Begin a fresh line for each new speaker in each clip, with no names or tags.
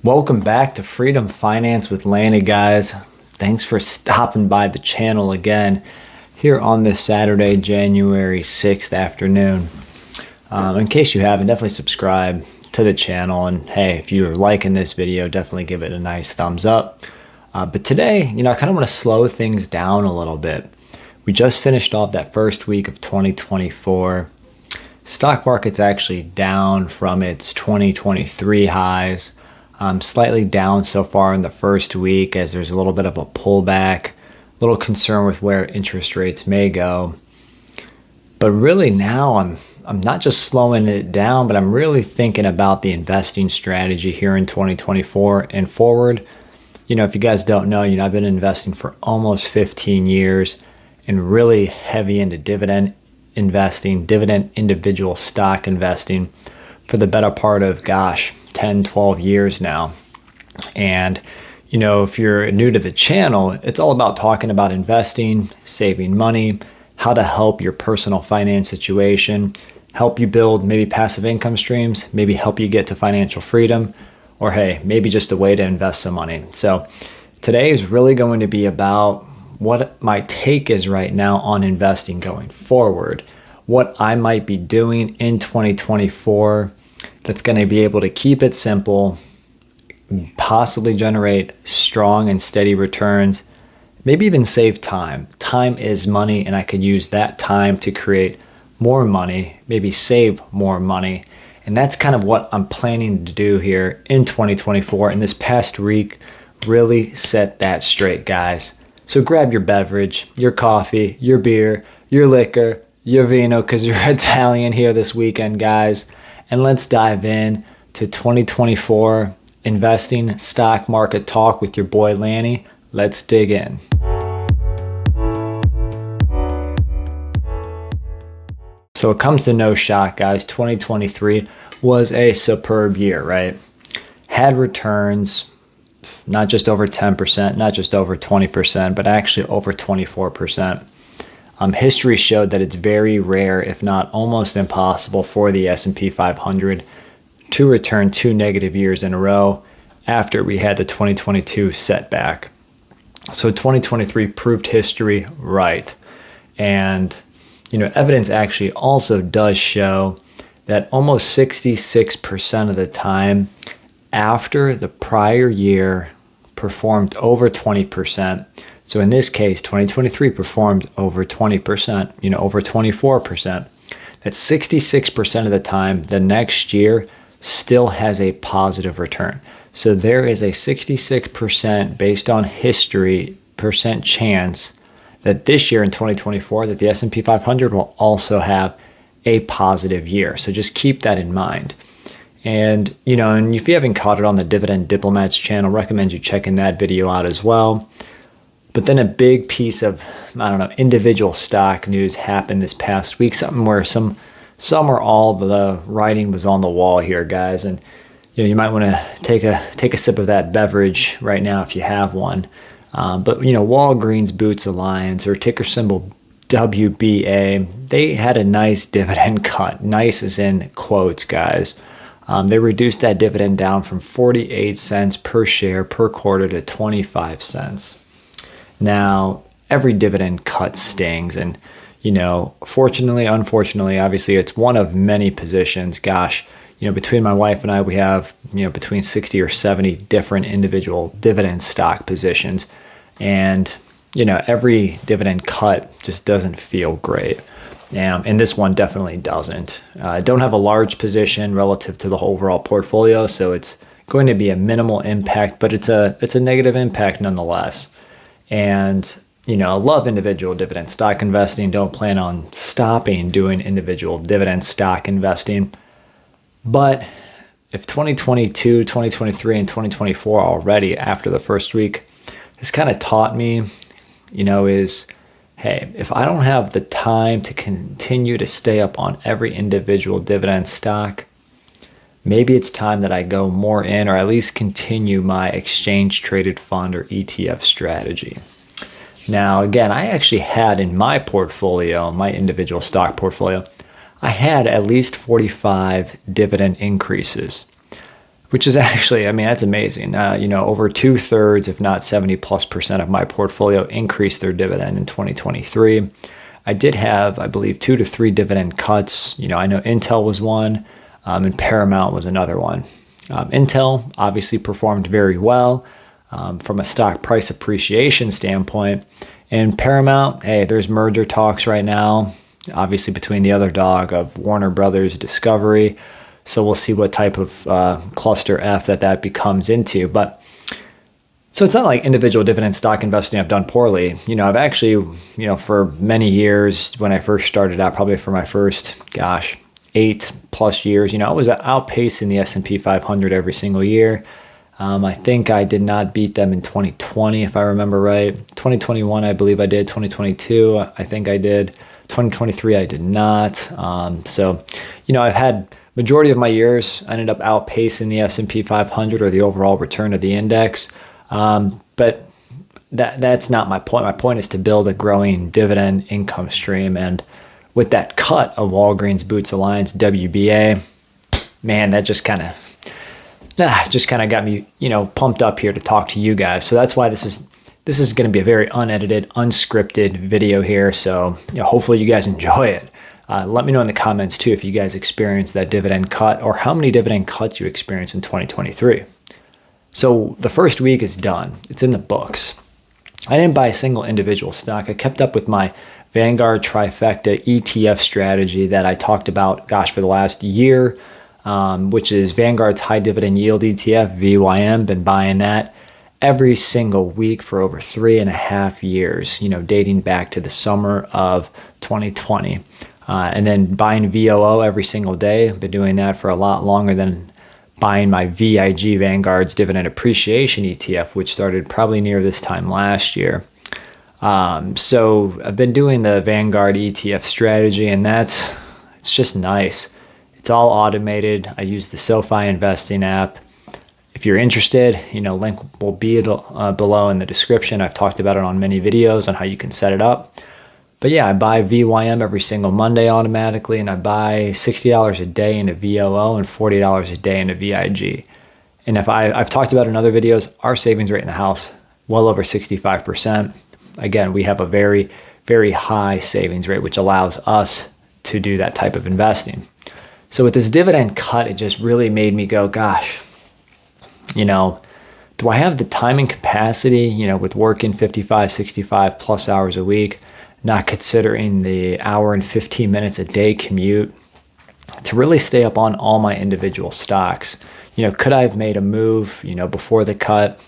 Welcome back to Freedom Finance with Lanny, guys. Thanks for stopping by the channel again here on this Saturday, January 6th afternoon. In case you haven't, definitely subscribe to the channel. And hey, if you're liking this video, definitely give it a nice thumbs up. But today, I kind of want to slow things down a little bit. We just finished off that first week of 2024. Stock market's actually down from its 2023 highs. Slightly down so far in the first week as there's a little bit of a pullback, a little concern with where interest rates may go. But really now I'm not just slowing it down, but I'm really thinking about the investing strategy here in 2024 and forward. If you guys don't know, I've been investing for almost 15 years and really heavy into dividend investing, dividend individual stock investing for the better part of, 10, 12 years now. And, if you're new to the channel, it's all about talking about investing, saving money, how to help your personal finance situation, help you build maybe passive income streams, maybe help you get to financial freedom, or hey, maybe just a way to invest some money. So today is really going to be about what my take is right now on investing going forward, what I might be doing in 2024 that's going to be able to keep it simple, possibly generate strong and steady returns, maybe even save time. Time is money, and I could use that time to create more money, maybe save more money. And that's kind of what I'm planning to do here in 2024. And this past week really set that straight, guys. So grab your beverage, your coffee, your beer, your liquor, your vino, because you're Italian here this weekend, guys. And let's dive in to 2024 investing stock market talk with your boy Lanny. Let's dig in. So it comes to no shock, guys. 2023 was a superb year, right? Had returns, not just over 10%, not just over 20%, but actually over 24%. History showed that it's very rare, if not almost impossible, for the S&P 500 to return 2 negative years in a row after we had the 2022 setback. So 2023 proved history right. And, evidence actually also does show that almost 66% of the time after the prior year performed over 20%. So in this case, 2023 performed over 20%, over 24%. That's 66% of the time the next year still has a positive return. So there is a 66% based on history percent chance that this year in 2024 that the S&P 500 will also have a positive year. So just keep that in mind. And, and if you haven't caught it on the Dividend Diplomats channel, recommend you checking that video out as well. But then a big piece of, individual stock news happened this past week, something where some or all of the writing was on the wall here, guys. And, you might want to take a sip of that beverage right now if you have one. But, Walgreens Boots Alliance, or ticker symbol WBA, they had a nice dividend cut. Nice as in quotes, guys. They reduced that dividend down from 48 cents per share per quarter to 25 cents. Now, every dividend cut stings, and, fortunately, unfortunately, obviously, it's one of many positions. Between my wife and I, we have, between 60 or 70 different individual dividend stock positions. And, every dividend cut just doesn't feel great. And this one definitely doesn't. I don't have a large position relative to the overall portfolio, so it's going to be a minimal impact, but it's a negative impact nonetheless. And, I love individual dividend stock investing. Don't plan on stopping doing individual dividend stock investing. But if 2022, 2023, and 2024 already after the first week has kind of taught me, is, hey, if I don't have the time to continue to stay up on every individual dividend stock, maybe it's time that I go more in, or at least continue my exchange traded fund or ETF strategy. Now, again, I actually had in my portfolio, my individual stock portfolio, I had at least 45 dividend increases. which is actually, I mean, that's amazing. Over 2/3, if not 70+% of my portfolio increased their dividend in 2023. I did have, I believe, 2 to 3 dividend cuts. I know Intel was one, and Paramount was another one. Intel obviously performed very well from a stock price appreciation standpoint. And Paramount, hey, there's merger talks right now, obviously between the other dog of Warner Brothers Discovery. So we'll see what type of cluster F that becomes into. But so it's not like individual dividend stock investing I've done poorly. I've actually, for many years when I first started out, probably for my first, 8+ years, I was outpacing the S&P 500 every single year. I think I did not beat them in 2020, if I remember right. 2021, I believe I did. 2022, I think I did. 2023, I did not. So, I've had majority of my years, I ended up outpacing the S&P 500 or the overall return of the index. But that's not my point. My point is to build a growing dividend income stream. And with that cut of Walgreens Boots Alliance, WBA, man, that just kind of got me, pumped up here to talk to you guys. So that's why this is going to be a very unedited, unscripted video here. So hopefully you guys enjoy it. Let me know in the comments too if you guys experienced that dividend cut or how many dividend cuts you experienced in 2023. So the first week is done. It's in the books. I didn't buy a single individual stock. I kept up with my Vanguard trifecta ETF strategy that I talked about, for the last year, which is Vanguard's high dividend yield ETF, VYM. Been buying that every single week for over 3.5 years, dating back to the summer of 2020. And then buying VOO every single day. I've been doing that for a lot longer than buying my VIG, Vanguard's Dividend Appreciation ETF, which started probably near this time last year. So I've been doing the Vanguard ETF strategy, and it's just nice. It's all automated. I use the SoFi Investing app. If you're interested, link will be below in the description. I've talked about it on many videos on how you can set it up. But yeah, I buy VYM every single Monday automatically, and I buy $60 a day into VOO and $40 a day into VIG. And I've talked about in other videos, our savings rate in the house, well over 65%. Again, we have a very, very high savings rate, which allows us to do that type of investing. So with this dividend cut, it just really made me go, do I have the time and capacity, with working 55, 65 plus hours a week, not considering the hour and 15 minutes a day commute, to really stay up on all my individual stocks? Could I have made a move, before the cut?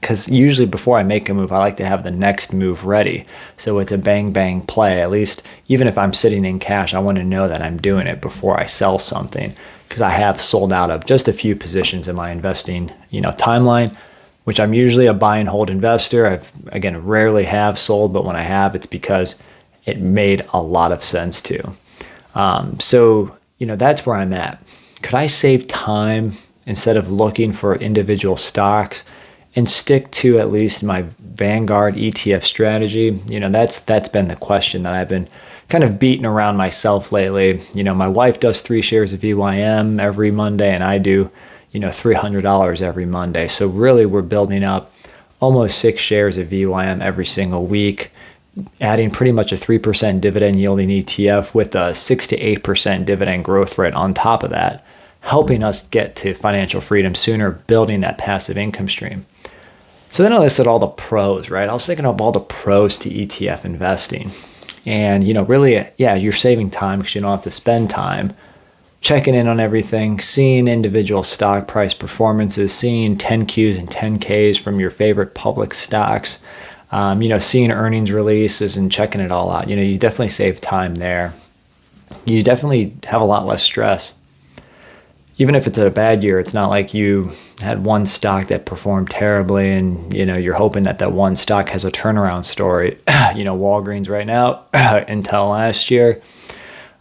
Because usually before I make a move, I like to have the next move ready. So it's a bang, bang play. At least even if I'm sitting in cash, I want to know that I'm doing it before I sell something, because I have sold out of just a few positions in my investing, timeline, which I'm usually a buy and hold investor. I've, again, rarely have sold, but when I have, it's because it made a lot of sense to. So, that's where I'm at. Could I save time instead of looking for individual stocks and stick to at least my Vanguard ETF strategy? That's been the question that I've been kind of beating around myself lately. My wife does 3 shares of VYM every Monday, and I do, $300 every Monday. So really we're building up almost 6 shares of VYM every single week, adding pretty much a 3% dividend yielding ETF with a 6 to 8% dividend growth rate on top of that, helping us get to financial freedom sooner, building that passive income stream. So then I listed all the pros, right? I was thinking of all the pros to ETF investing. And, really, you're saving time because you don't have to spend time checking in on everything, seeing individual stock price performances, seeing 10Qs and 10Ks from your favorite public stocks, seeing earnings releases and checking it all out. You definitely save time there. You definitely have a lot less stress. Even if it's a bad year, it's not like you had one stock that performed terribly and, you're hoping that one stock has a turnaround story. Walgreens right now, Intel last year.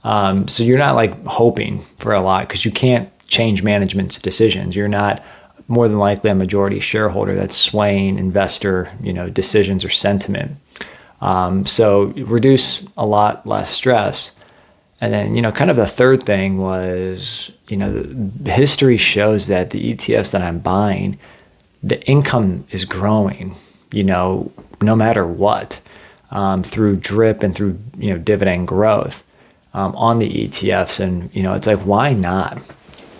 So you're not like hoping for a lot because you can't change management's decisions. You're not more than likely a majority shareholder that's swaying investor, decisions or sentiment. So reduce a lot less stress. And then, kind of the third thing was, the history shows that the ETFs that I'm buying, the income is growing, no matter what, through drip and through, dividend growth on the ETFs. And, it's like, why not?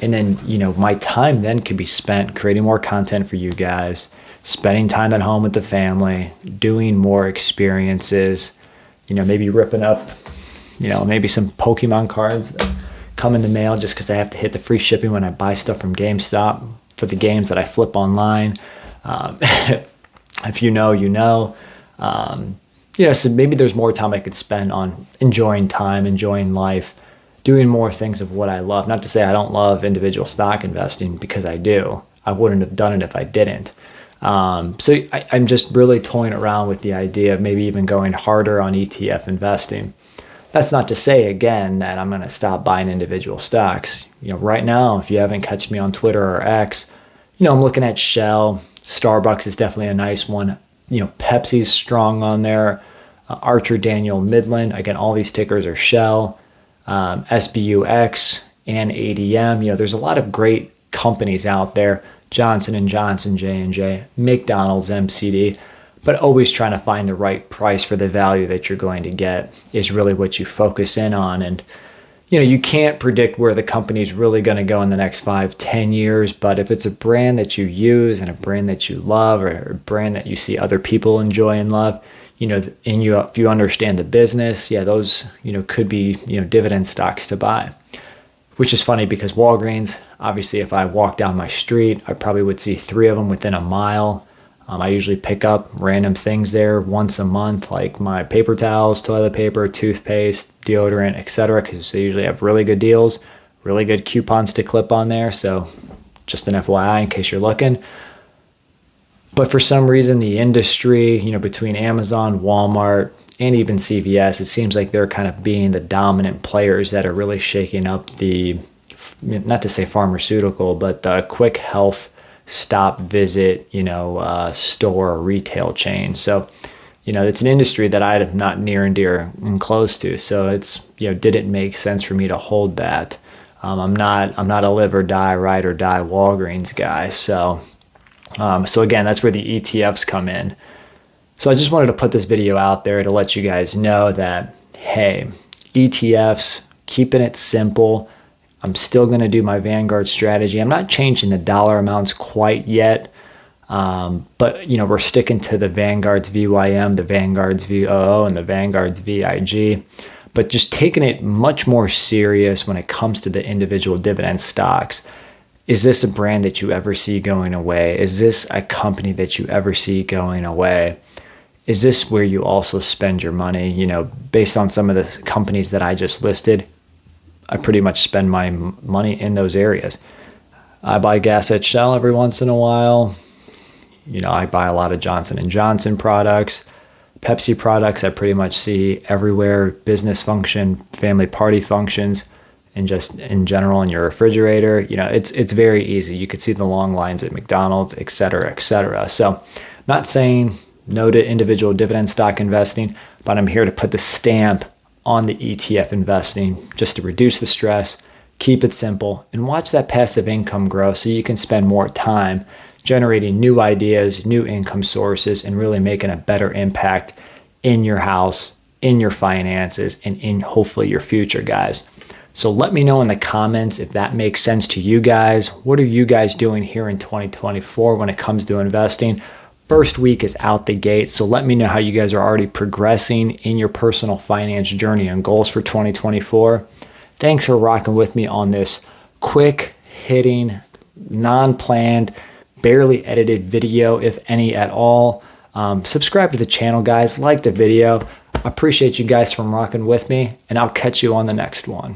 And then, my time then could be spent creating more content for you guys, spending time at home with the family, doing more experiences, maybe ripping up, maybe some Pokemon cards that come in the mail just because I have to hit the free shipping when I buy stuff from GameStop for the games that I flip online. If you know, so maybe there's more time I could spend on enjoying time, enjoying life, doing more things of what I love. Not to say I don't love individual stock investing, because I do. I wouldn't have done it if I didn't. So I'm just really toying around with the idea of maybe even going harder on ETF investing. That's not to say, again, that I'm going to stop buying individual stocks. Right now, if you haven't catched me on Twitter or X, I'm looking at Shell. Starbucks is definitely a nice one. Pepsi's strong on there. Archer Daniel Midland. Again, all these tickers are Shell, SBUX, and ADM. There's a lot of great companies out there. Johnson & Johnson, J&J, McDonald's, MCD. But always trying to find the right price for the value that you're going to get is really what you focus in on. And, you can't predict where the company's really going to go in the next 5-10 years. But if it's a brand that you use and a brand that you love, or a brand that you see other people enjoy and love, if you understand the business, those, could be, dividend stocks to buy. Which is funny because Walgreens, obviously, if I walk down my street, I probably would see 3 of them within a mile. I usually pick up random things there once a month, like my paper towels, toilet paper, toothpaste, deodorant, etc., because they usually have really good deals, really good coupons to clip on there. So just an FYI in case you're looking. But for some reason, the industry, between Amazon, Walmart, and even CVS, it seems like they're kind of being the dominant players that are really shaking up the, not to say pharmaceutical, but the quick health stop visit, store or retail chain. So, it's an industry that I'm not near and dear and close to. So it's, did it make sense for me to hold that? I'm not a live or die, ride or die Walgreens guy. So again, that's where the ETFs come in. So I just wanted to put this video out there to let you guys know that, hey, ETFs, keeping it simple. I'm still going to do my Vanguard strategy. I'm not changing the dollar amounts quite yet, but we're sticking to the Vanguard's VYM, the Vanguard's VOO, and the Vanguard's VIG, but just taking it much more serious when it comes to the individual dividend stocks. Is this a brand that you ever see going away? Is this a company that you ever see going away? Is this where you also spend your money? Based on some of the companies that I just listed, I pretty much spend my money in those areas. I buy gas at Shell every once in a while. I buy a lot of Johnson & Johnson products. Pepsi products I pretty much see everywhere. Business function, family party functions, and just in general in your refrigerator. It's very easy. You could see the long lines at McDonald's, et cetera, et cetera. So not saying no to individual dividend stock investing, but I'm here to put the stamp on the ETF investing just to reduce the stress, keep it simple, and watch that passive income grow so you can spend more time generating new ideas, new income sources, and really making a better impact in your house, in your finances, and in hopefully your future, guys. So let me know in the comments if that makes sense to you guys. What are you guys doing here in 2024 when it comes to investing? First week is out the gate, so let me know how you guys are already progressing in your personal finance journey and goals for 2024. Thanks for rocking with me on this quick hitting, non-planned, barely edited video, if any at all. Subscribe to the channel, guys. Like the video. Appreciate you guys from rocking with me, and I'll catch you on the next one.